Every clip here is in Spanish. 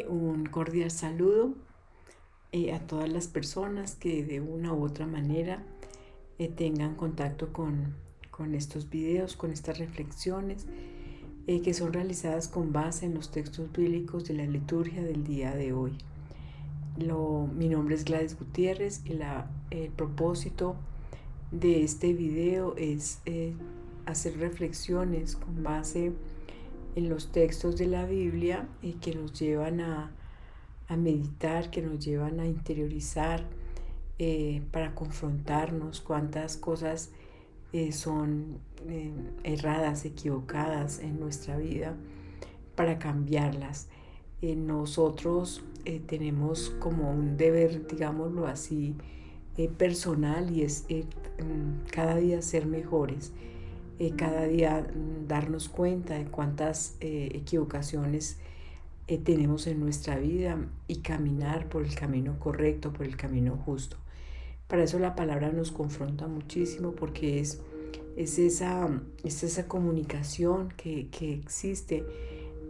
Un cordial saludo a todas las personas que de una u otra manera tengan contacto con estos videos, con estas reflexiones que son realizadas con base en los textos bíblicos de la liturgia del día de hoy. Mi nombre es Gladys Gutiérrez y el propósito de este video es hacer reflexiones con base en los textos de la Biblia que nos llevan a meditar, que nos llevan a interiorizar, para confrontarnos cuántas cosas son erradas, equivocadas en nuestra vida, para cambiarlas. Nosotros tenemos como un deber, digámoslo así, personal, y es cada día ser mejores, cada día darnos cuenta de cuántas equivocaciones tenemos en nuestra vida y caminar por el camino correcto, por el camino justo. Para eso la palabra nos confronta muchísimo, porque es esa comunicación que existe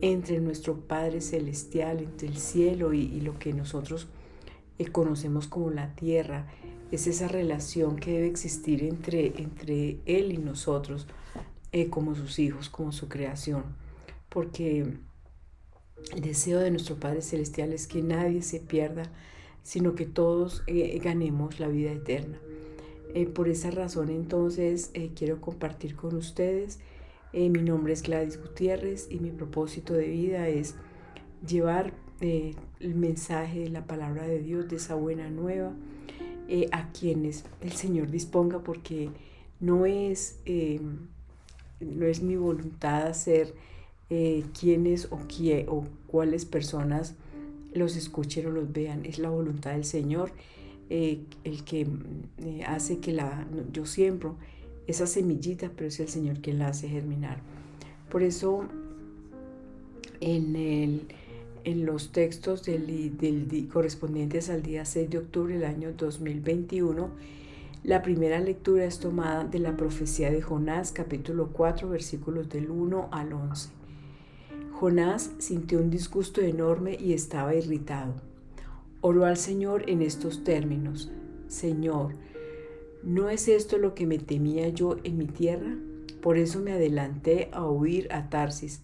entre nuestro Padre Celestial, entre el cielo y lo que nosotros conocemos como la tierra. Es esa relación que debe existir entre Él y nosotros, como sus hijos, como su creación. Porque el deseo de nuestro Padre Celestial es que nadie se pierda, sino que todos ganemos la vida eterna. Por esa razón, entonces, quiero compartir con ustedes. Mi nombre es Gladys Gutiérrez y mi propósito de vida es llevar el mensaje de la palabra de Dios, de esa buena nueva, a quienes el Señor disponga, porque no es mi voluntad hacer quiénes o cuáles personas los escuchen o los vean. Es la voluntad del Señor el que hace que yo siembro esa semillita, pero es el Señor quien la hace germinar. Por eso en los textos correspondientes al día 6 de octubre del año 2021, la primera lectura es tomada de la profecía de Jonás, capítulo 4, versículos del 1 al 11. Jonás sintió un disgusto enorme y estaba irritado. Oró al Señor en estos términos: Señor, ¿no es esto lo que me temía yo en mi tierra? Por eso me adelanté a huir a Tarsis,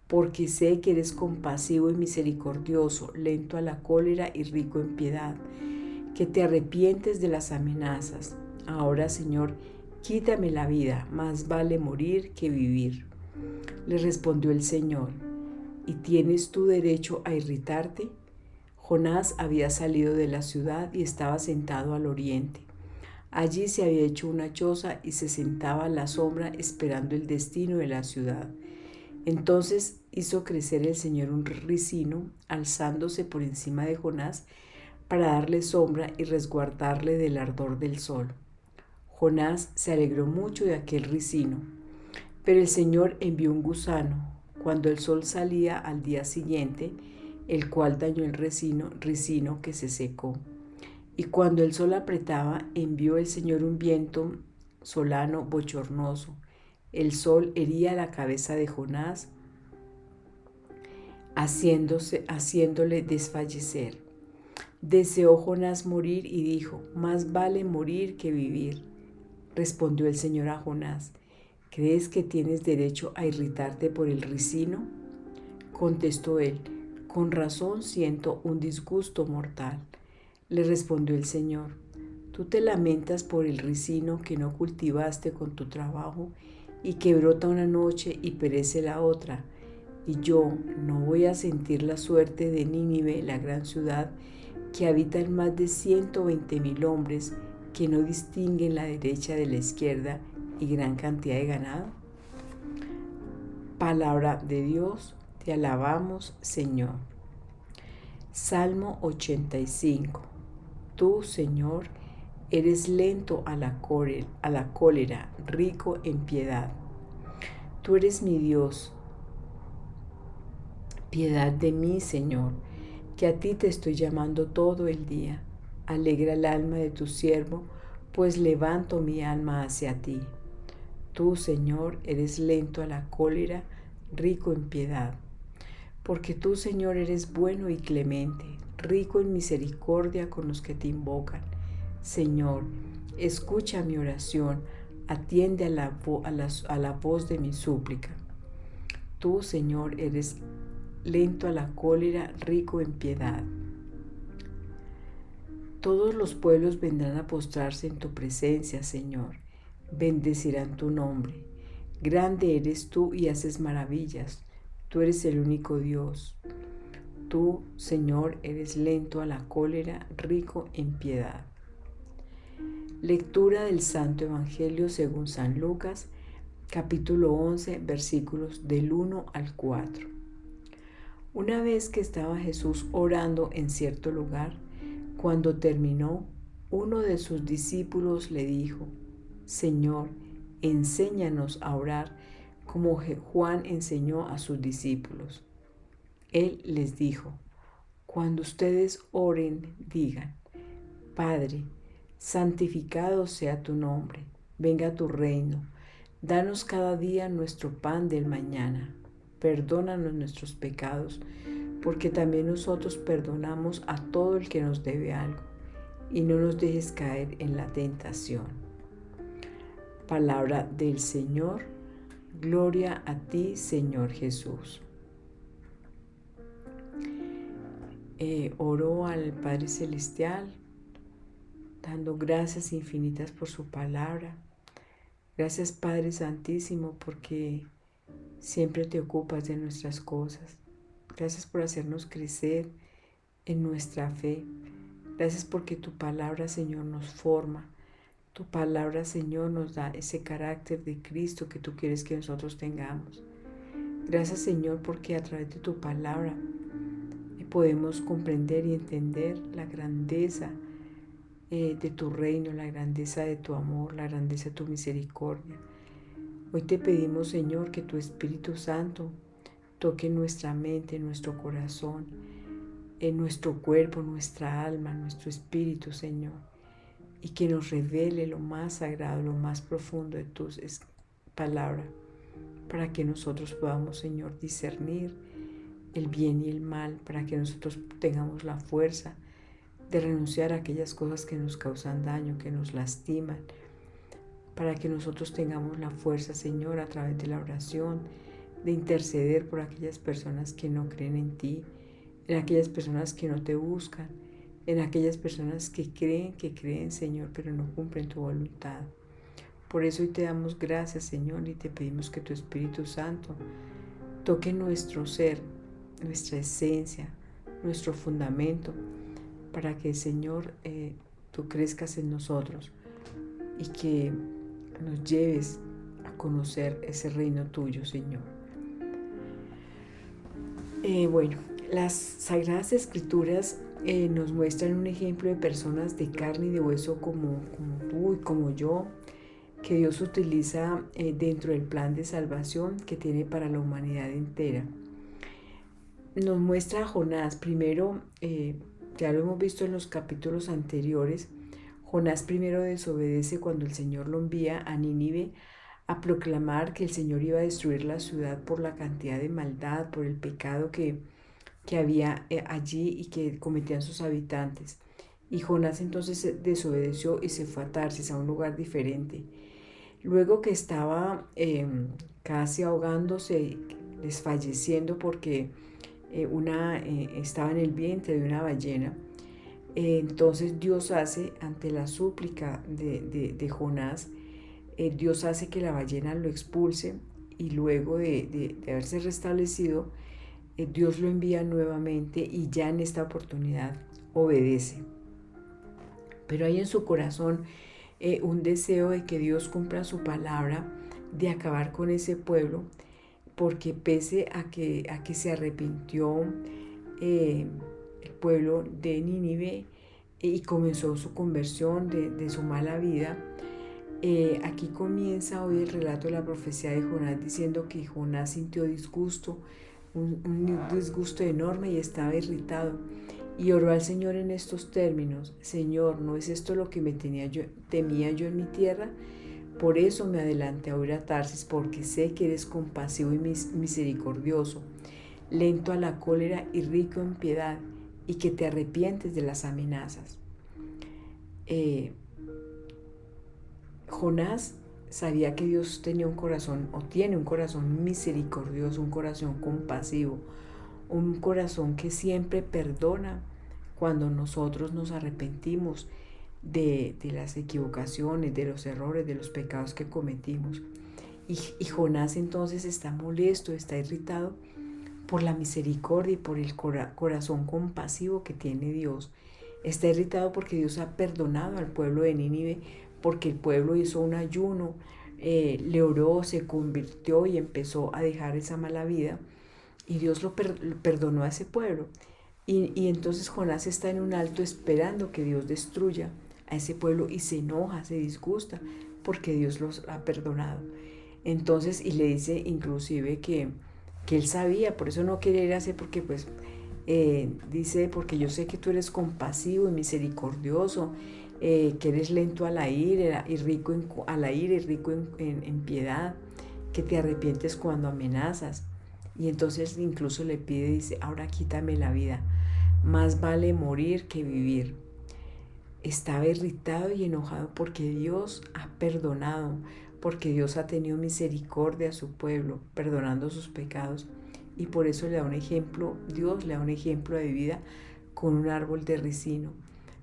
porque sé que eres compasivo y misericordioso, lento a la cólera y rico en piedad, que te arrepientes de las amenazas. Ahora, Señor, quítame la vida, más vale morir que vivir. Le respondió el Señor: ¿y tienes tú derecho a irritarte? Jonás había salido de la ciudad y estaba sentado al oriente. Allí se había hecho una choza y se sentaba a la sombra esperando el destino de la ciudad. Entonces hizo crecer el Señor un ricino, alzándose por encima de Jonás para darle sombra y resguardarle del ardor del sol. Jonás se alegró mucho de aquel ricino, pero el Señor envió un gusano cuando el sol salía al día siguiente, el cual dañó el ricino que se secó. Y cuando el sol apretaba, envió el Señor un viento solano bochornoso. El sol hería la cabeza de Jonás, haciéndole desfallecer. Deseó Jonás morir y dijo: más vale morir que vivir. Respondió el Señor a Jonás: ¿crees que tienes derecho a irritarte por el ricino? Contestó él: con razón siento un disgusto mortal. Le respondió el Señor: tú te lamentas por el ricino que no cultivaste con tu trabajo y que brota una noche y perece la otra. Y yo no voy a sentir la suerte de Nínive, la gran ciudad, que habitan más de 120,000 hombres que no distinguen la derecha de la izquierda y gran cantidad de ganado. Palabra de Dios, te alabamos, Señor. Salmo 85. Tú, Señor, eres lento a la cólera, rico en piedad. Tú eres mi Dios. Piedad de mí, Señor, que a ti te estoy llamando todo el día. Alegra el alma de tu siervo, pues levanto mi alma hacia ti. Tú, Señor, eres lento a la cólera, rico en piedad. porque tú, Señor, eres bueno y clemente, rico en misericordia con los que te invocan. Señor, escucha mi oración, atiende a la voz de mi súplica. Tú, Señor, eres lento a la cólera, rico en piedad. Todos los pueblos vendrán a postrarse en tu presencia, Señor. Bendecirán tu nombre. Grande eres tú y haces maravillas. Tú eres el único Dios. Tú, Señor, eres lento a la cólera, rico en piedad. Lectura del Santo Evangelio según San Lucas, capítulo 11, versículos del 1 al 4. Una vez que estaba Jesús orando en cierto lugar, cuando terminó, uno de sus discípulos le dijo: Señor, enséñanos a orar como Juan enseñó a sus discípulos. Él les dijo: cuando ustedes oren, digan: Padre, santificado sea tu nombre, venga tu reino, danos cada día nuestro pan del mañana, perdónanos nuestros pecados, porque también nosotros perdonamos a todo el que nos debe algo, y no nos dejes caer en la tentación. Palabra del Señor. Gloria a ti, Señor Jesús. Oro al Padre Celestial, dando gracias infinitas por su palabra. Gracias, Padre Santísimo, porque siempre te ocupas de nuestras cosas. Gracias por hacernos crecer en nuestra fe. Gracias porque tu palabra, Señor, nos forma. Tu palabra, Señor, nos da ese carácter de Cristo que tú quieres que nosotros tengamos. Gracias, Señor, porque a través de tu palabra podemos comprender y entender la grandeza de tu reino, la grandeza de tu amor, la grandeza de tu misericordia. Hoy te pedimos, Señor, que tu Espíritu Santo toque nuestra mente, nuestro corazón, en nuestro cuerpo, nuestra alma, nuestro espíritu, Señor, y que nos revele lo más sagrado, lo más profundo de tu palabra, para que nosotros podamos, Señor, discernir el bien y el mal, para que nosotros tengamos la fuerza de renunciar a aquellas cosas que nos causan daño, que nos lastiman, para que nosotros tengamos la fuerza, Señor, a través de la oración, de interceder por aquellas personas que no creen en ti, en aquellas personas que no te buscan, en aquellas personas que creen, Señor, pero no cumplen tu voluntad. Por eso hoy te damos gracias, Señor, y te pedimos que tu Espíritu Santo toque nuestro ser, nuestra esencia, nuestro fundamento, para que, Señor, tú crezcas en nosotros y que nos lleves a conocer ese reino tuyo, Señor. Las Sagradas Escrituras nos muestran un ejemplo de personas de carne y de hueso como tú y como yo, que Dios utiliza dentro del plan de salvación que tiene para la humanidad entera. Nos muestra a Jonás. Primero, ya lo hemos visto en los capítulos anteriores, Jonás primero desobedece cuando el Señor lo envía a Nínive a proclamar que el Señor iba a destruir la ciudad por la cantidad de maldad, por el pecado que había allí y que cometían sus habitantes. Y Jonás entonces desobedeció y se fue a Tarsis, a un lugar diferente. Luego que estaba casi ahogándose, desfalleciendo porque estaba en el vientre de una ballena, entonces Dios hace, ante la súplica de Jonás, Dios hace que la ballena lo expulse, y luego de haberse restablecido, Dios lo envía nuevamente y ya en esta oportunidad obedece. Pero hay en su corazón un deseo de que Dios cumpla su palabra, de acabar con ese pueblo, porque pese a que se arrepintió el pueblo de Nínive y comenzó su conversión de su mala vida, aquí comienza hoy el relato de la profecía de Jonás, diciendo que Jonás sintió disgusto, un disgusto enorme, y estaba irritado, y oró al Señor en estos términos: Señor, ¿no es esto lo que temía yo en mi tierra? Por eso me adelanté a ir a Tarsis, porque sé que eres compasivo y misericordioso, lento a la cólera y rico en piedad, y que te arrepientes de las amenazas. Jonás sabía que Dios tenía un corazón, o tiene un corazón misericordioso, un corazón compasivo, un corazón que siempre perdona cuando nosotros nos arrepentimos de las equivocaciones, de los errores, de los pecados que cometimos. Y Jonás entonces está molesto, está irritado por la misericordia y por el corazón compasivo que tiene Dios. Está irritado porque Dios ha perdonado al pueblo de Nínive, porque el pueblo hizo un ayuno, le oró, se convirtió y empezó a dejar esa mala vida. Y Dios lo perdonó a ese pueblo. Y entonces Jonás está en un alto esperando que Dios destruya a ese pueblo y se enoja, se disgusta porque Dios los ha perdonado. Entonces, y le dice inclusive que él sabía, por eso no quería ir a hacer, porque pues dice, porque yo sé que tú eres compasivo y misericordioso, que eres lento a la ira y rico en piedad, que te arrepientes cuando amenazas. Y entonces incluso le pide, dice, ahora quítame la vida, más vale morir que vivir. Estaba irritado y enojado porque Dios ha perdonado, porque Dios ha tenido misericordia a su pueblo, perdonando sus pecados. Y por eso le da un ejemplo, Dios le da un ejemplo de vida con un árbol de ricino.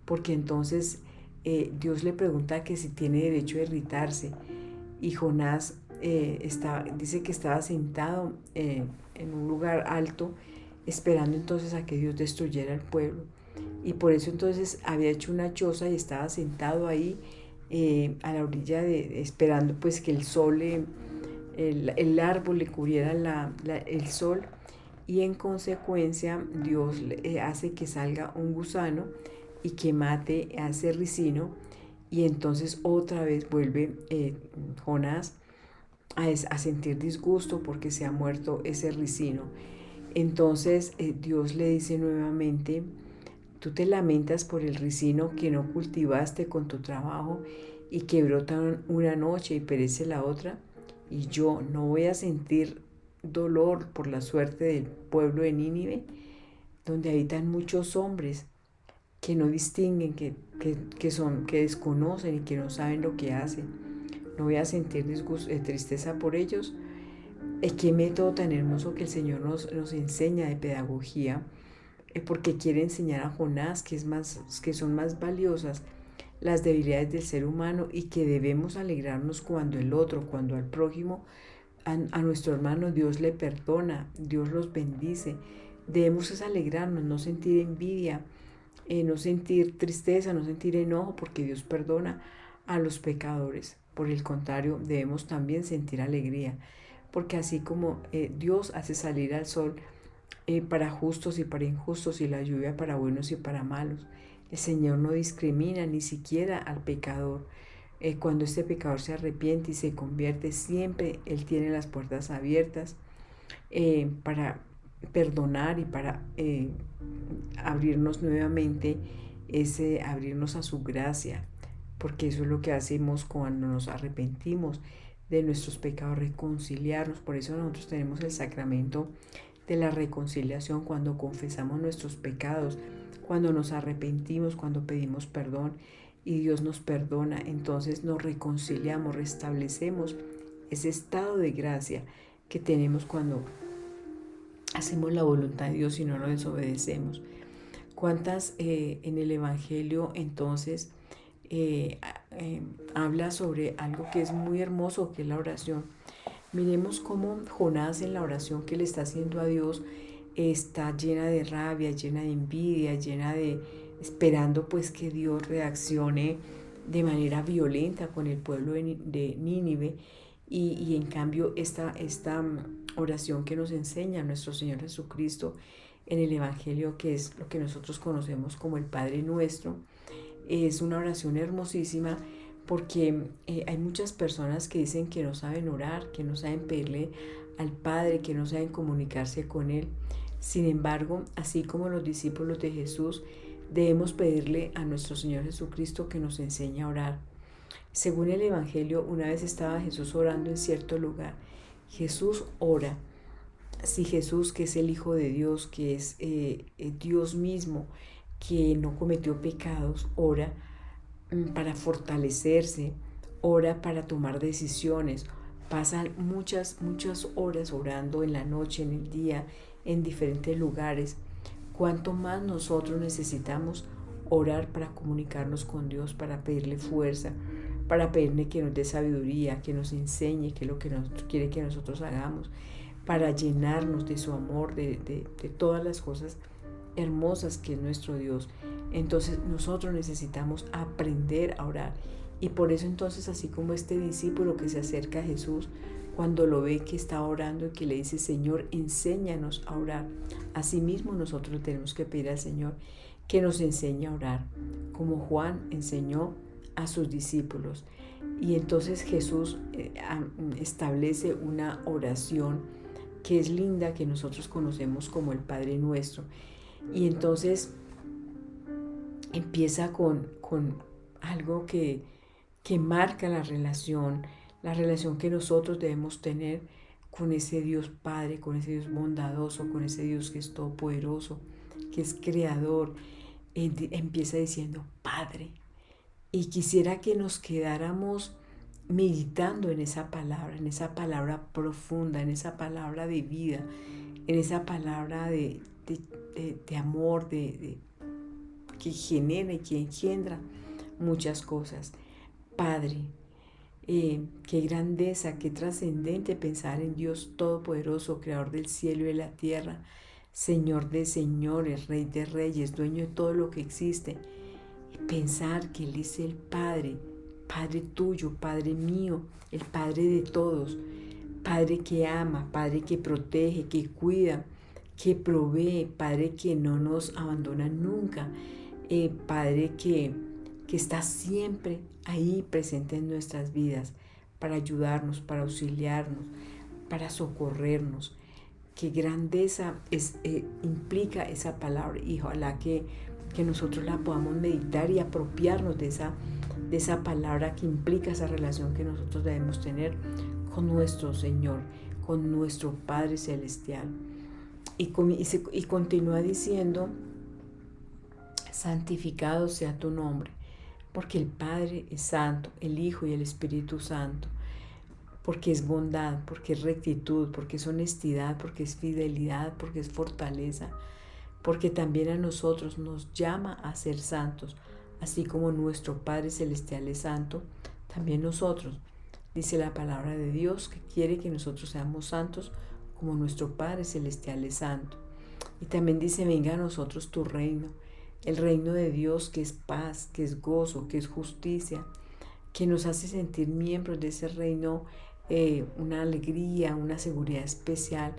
Porque entonces Dios le pregunta que si tiene derecho a irritarse. Y Jonás dice que estaba sentado en un lugar alto, esperando entonces a que Dios destruyera el pueblo. Y por eso entonces había hecho una choza y estaba sentado ahí a la orilla, esperando pues que el sol, el árbol le cubriera el sol. Y en consecuencia Dios hace que salga un gusano y que mate a ese ricino. Y entonces otra vez vuelve Jonás a sentir disgusto porque se ha muerto ese ricino. Entonces Dios le dice nuevamente, tú te lamentas por el ricino que no cultivaste con tu trabajo y que brota una noche y perece la otra, y yo no voy a sentir dolor por la suerte del pueblo de Nínive, donde habitan muchos hombres que no distinguen, que desconocen y que no saben lo que hacen. No voy a sentir tristeza por ellos. Qué método tan hermoso que el Señor nos enseña de pedagogía, porque quiere enseñar a Jonás que son más valiosas las debilidades del ser humano y que debemos alegrarnos cuando cuando al prójimo, a nuestro hermano, Dios le perdona, Dios los bendice. Debemos alegrarnos, no sentir envidia, no sentir tristeza, no sentir enojo, porque Dios perdona a los pecadores. Por el contrario, debemos también sentir alegría, porque así como Dios hace salir al sol para justos y para injustos, y la lluvia para buenos y para malos, el Señor no discrimina ni siquiera al pecador. Cuando este pecador se arrepiente y se convierte, siempre Él tiene las puertas abiertas para perdonar y para abrirnos nuevamente, abrirnos a su gracia, porque eso es lo que hacemos cuando nos arrepentimos de nuestros pecados, reconciliarnos. Por eso nosotros tenemos el sacramento de la reconciliación, cuando confesamos nuestros pecados, cuando nos arrepentimos, cuando pedimos perdón y Dios nos perdona, entonces nos reconciliamos, restablecemos ese estado de gracia que tenemos cuando hacemos la voluntad de Dios y no lo desobedecemos. ¿Cuántas en el Evangelio entonces habla sobre algo que es muy hermoso, que es la oración? Miremos cómo Jonás, en la oración que le está haciendo a Dios, está llena de rabia, llena de envidia, esperando pues que Dios reaccione de manera violenta con el pueblo de Nínive. Y en cambio esta oración que nos enseña nuestro Señor Jesucristo en el Evangelio, que es lo que nosotros conocemos como el Padre Nuestro, es una oración hermosísima, porque hay muchas personas que dicen que no saben orar, que no saben pedirle al Padre, que no saben comunicarse con Él. Sin embargo, así como los discípulos de Jesús, debemos pedirle a nuestro Señor Jesucristo que nos enseñe a orar. Según el Evangelio, una vez estaba Jesús orando en cierto lugar. Jesús ora si Jesús, que es el Hijo de Dios, que es Dios mismo, que no cometió pecados, ora para fortalecerse, ora para tomar decisiones, pasa muchas horas orando en la noche, en el día, en diferentes lugares. Cuanto más nosotros necesitamos orar para comunicarnos con Dios, para pedirle fuerza, para pedirle que nos dé sabiduría, que nos enseñe qué es lo que quiere que nosotros hagamos, para llenarnos de su amor, de todas las cosas hermosas que es nuestro Dios. Entonces nosotros necesitamos aprender a orar. Y por eso entonces, así como este discípulo que se acerca a Jesús, cuando lo ve que está orando y que le dice, Señor, enséñanos a orar. Asimismo nosotros tenemos que pedir al Señor que nos enseñe a orar, como Juan enseñó a sus discípulos. Y entonces Jesús establece una oración que es linda, que nosotros conocemos como el Padre Nuestro. Y entonces empieza con algo que marca la relación que nosotros debemos tener con ese Dios Padre, con ese Dios bondadoso, con ese Dios que es todopoderoso, que es creador. Empieza diciendo Padre. Y quisiera que nos quedáramos meditando en esa palabra profunda, en esa palabra de vida, en esa palabra de amor, que genera y que engendra muchas cosas. Padre, qué grandeza, qué trascendente pensar en Dios Todopoderoso, Creador del cielo y de la tierra, Señor de señores, Rey de reyes, dueño de todo lo que existe. Y pensar que Él es el Padre, Padre tuyo, Padre mío, el Padre de todos, Padre que ama, Padre que protege, que cuida, que provee, Padre que no nos abandona nunca, Padre que está siempre ahí presente en nuestras vidas para ayudarnos, para auxiliarnos, para socorrernos. Qué grandeza implica esa palabra, y ojalá que nosotros la podamos meditar y apropiarnos de esa palabra que implica esa relación que nosotros debemos tener con nuestro Señor, con nuestro Padre Celestial. Y continúa diciendo, santificado sea tu nombre, porque el Padre es santo, el Hijo y el Espíritu Santo, porque es bondad, porque es rectitud, porque es honestidad, porque es fidelidad, porque es fortaleza, porque también a nosotros nos llama a ser santos, así como nuestro Padre Celestial es santo, también nosotros, dice la palabra de Dios, que quiere que nosotros seamos santos como nuestro Padre Celestial es santo. Y también dice, venga a nosotros tu reino, el reino de Dios, que es paz, que es gozo, que es justicia, que nos hace sentir miembros de ese reino, una alegría, una seguridad especial.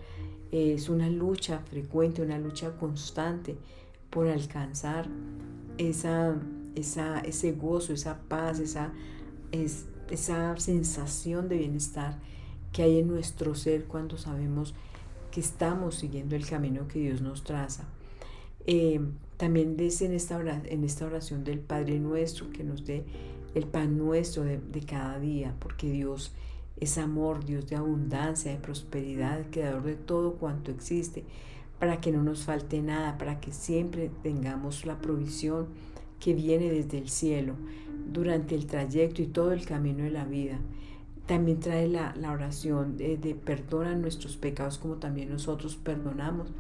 Es una lucha frecuente, una lucha constante por alcanzar ese gozo, esa paz, esa sensación de bienestar que hay en nuestro ser cuando sabemos que estamos siguiendo el camino que Dios nos traza. También dice en esta oración del Padre Nuestro que nos dé el pan nuestro de cada día, porque Dios es amor, Dios de abundancia, de prosperidad, creador de todo cuanto existe, para que no nos falte nada, para que siempre tengamos la provisión que viene desde el cielo durante el trayecto y todo el camino de la vida. También trae la oración de perdona nuestros pecados como también nosotros perdonamos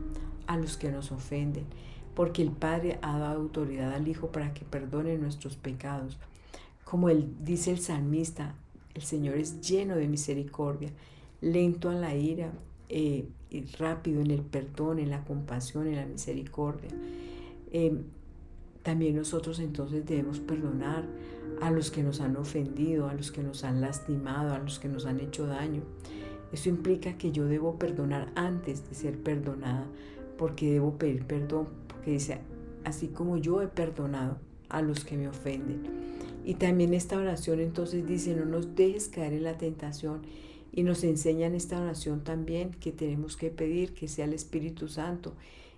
a los que nos ofenden, porque el Padre ha dado autoridad al Hijo para que perdone nuestros pecados. Como dice el salmista, el Señor es lleno de misericordia, lento a la ira, y rápido en el perdón, en la compasión, en la misericordia. También nosotros entonces debemos perdonar a los que nos han ofendido, a los que nos han lastimado, a los que nos han hecho daño. Eso implica que yo debo perdonar antes de ser perdonada, porque debo pedir perdón, porque dice, así como yo he perdonado a los que me ofenden. Y también esta oración entonces dice, no nos dejes caer en la tentación, y nos enseña en esta oración también que tenemos que pedir que sea el Espíritu Santo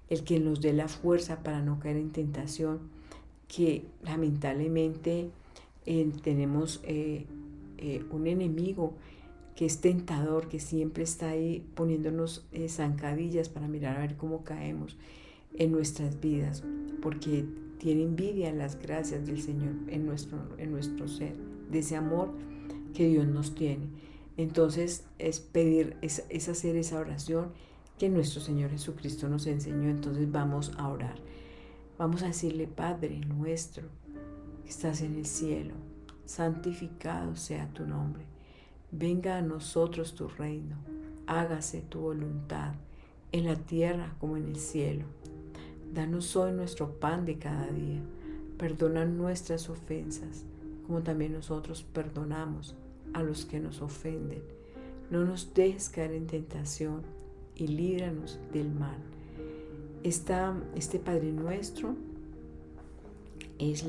el que nos dé la fuerza para no caer en tentación, que lamentablemente tenemos un enemigo que es tentador, que siempre está ahí poniéndonos zancadillas para mirar a ver cómo caemos en nuestras vidas, porque tiene envidia en las gracias del Señor en nuestro ser, de ese amor que Dios nos tiene. Entonces es pedir, es hacer esa oración que nuestro Señor Jesucristo nos enseñó. Entonces vamos a orar. Vamos a decirle: Padre nuestro que estás en el cielo, santificado sea tu nombre. Venga a nosotros tu reino. Hágase tu voluntad en la tierra como en el cielo. Danos hoy nuestro pan de cada día. Perdona nuestras ofensas, como también nosotros perdonamos a los que nos ofenden. No nos dejes caer en tentación y líbranos del mal. Este Padre Nuestro es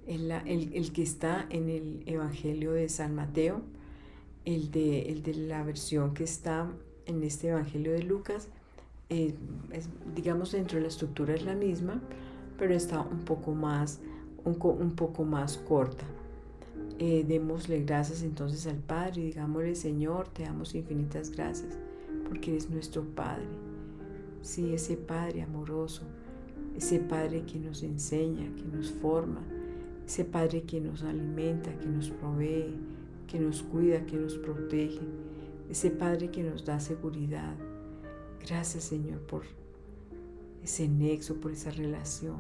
el que está en el Evangelio de San Mateo, el de la versión que está en este Evangelio de Lucas. Digamos, dentro de la estructura es la misma, pero está un poco más corta. Démosle gracias entonces al Padre y digámosle: Señor, te damos infinitas gracias porque eres nuestro Padre. Sí, ese Padre amoroso, ese Padre que nos enseña, que nos forma, ese Padre que nos alimenta, que nos provee, que nos cuida, que nos protege, ese Padre que nos da seguridad. Gracias, Señor, por ese nexo, por esa relación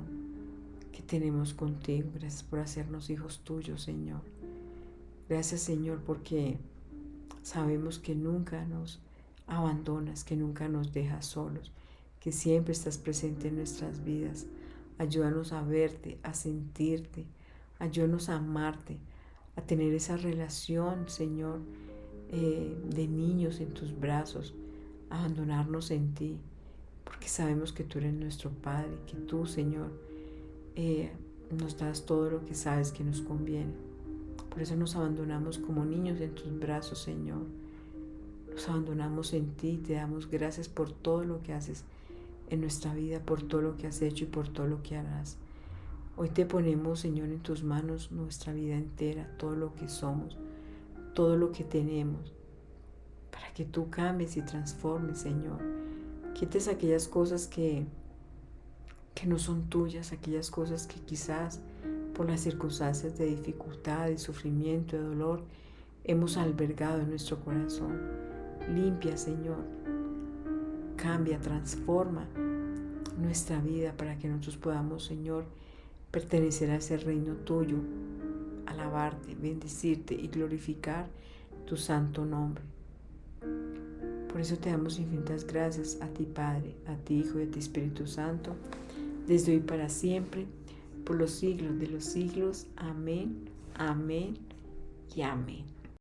que tenemos contigo. Gracias por hacernos hijos tuyos, Señor. Gracias, Señor, porque sabemos que nunca nos abandonas, que nunca nos dejas solos, que siempre estás presente en nuestras vidas. Ayúdanos a verte, a sentirte, ayúdanos a amarte, a tener esa relación, Señor, de niños en tus brazos, a abandonarnos en ti, porque sabemos que tú eres nuestro Padre, que tú, Señor, nos das todo lo que sabes que nos conviene. Por eso nos abandonamos como niños en tus brazos, Señor. Nos abandonamos en ti, te damos gracias por todo lo que haces en nuestra vida, por todo lo que has hecho y por todo lo que harás. Hoy te ponemos, Señor, en tus manos nuestra vida entera, todo lo que somos, todo lo que tenemos, para que tú cambies y transformes, Señor. Quites aquellas cosas que no son tuyas, aquellas cosas que quizás por las circunstancias de dificultad, de sufrimiento, de dolor, hemos albergado en nuestro corazón. Limpia, Señor. Cambia, transforma nuestra vida para que nosotros podamos, Señor, pertenecer a ese reino tuyo, alabarte, bendecirte y glorificar tu santo nombre. Por eso te damos infinitas gracias a ti, Padre, a ti, Hijo y a ti, Espíritu Santo, desde hoy para siempre, por los siglos de los siglos. Amén, amén y amén.